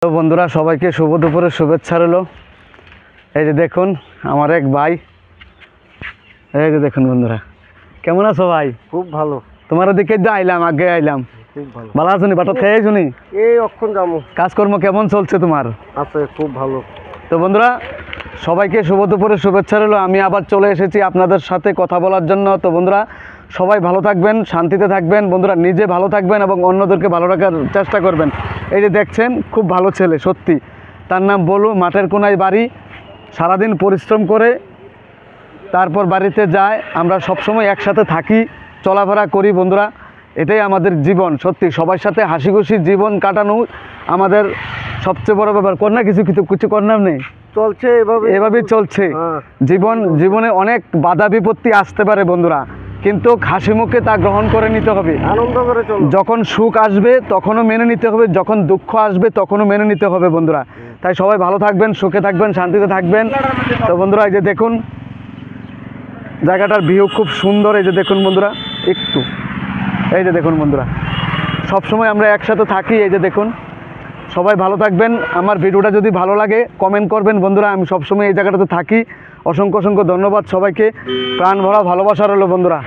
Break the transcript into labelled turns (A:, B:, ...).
A: তো বন্ধুরা সবাইকে শুভ দুপুরের শুভেচ্ছা রইল। এই যে দেখুন আমার এক ভাই, এই যে দেখুন বন্ধুরা, কেমন আছো ভাই?
B: খুব ভালো।
A: তোমার ওদিকে আইলাম, আগে আইলাম।
B: খুব ভালো।
A: ভালো আছো নি? বাটা খেয়ে শুনি
B: এই অক্ষণ যাবো।
A: কাজকর্ম কেমন চলছে তোমার?
B: আছে, খুব ভালো।
A: তো বন্ধুরা সবাইকে শুভ দুপুরের শুভেচ্ছা রইল। আমি আবার চলে এসেছি আপনাদের সাথে কথা বলার জন্য। তো বন্ধুরা সবাই ভালো থাকবেন, শান্তিতে থাকবেন বন্ধুরা, নিজে ভালো থাকবেন এবং অন্যদেরকে ভালো রাখার চেষ্টা করবেন। এই যে দেখছেন খুব ভালো ছেলে, সত্যি। তার নাম বলু, মাঠের কোনায় বাড়ি, সারাদিন পরিশ্রম করে তারপর বাড়িতে যায়। আমরা সবসময় একসাথে থাকি, চলাফেরা করি বন্ধুরা, এটাই আমাদের জীবন। সত্যি সবার সাথে হাসি খুশি জীবন কাটানো আমাদের সবচেয়ে বড় ব্যাপার। কর না কিছু কিছু কিছু করলাম নেই,
B: চলছে
A: এভাবেই চলছে জীবনে অনেক বাধা বিপত্তি আসতে পারে বন্ধুরা, কিন্তু হাসি মুখে তা গ্রহণ করে নিতে হবে,
B: আনন্দ করে চলো।
A: যখন সুখ আসবে তখনও মেনে নিতে হবে, যখন দুঃখ আসবে তখনও মেনে নিতে হবে বন্ধুরা। তাই সবাই ভালো থাকবেন, সুখে থাকবেন, শান্তিতে থাকবেন। তো বন্ধুরা এই যে দেখুন জায়গাটার ভিউ খুব সুন্দর। এই যে দেখুন বন্ধুরা, একটু এই যে দেখুন বন্ধুরা, সবসময় আমরা একসাথে থাকি। এই যে দেখুন, সবাই ভালো থাকবেন। আমার ভিডিওটা যদি ভালো লাগে কমেন্ট করবেন বন্ধুরা, আমি সবসময় এই জায়গাটাতে থাকি। অসংখ্য অসংখ্য ধন্যবাদ সবাইকে, প্রাণ ভরা ভালোবাসা রইল বন্ধুরা।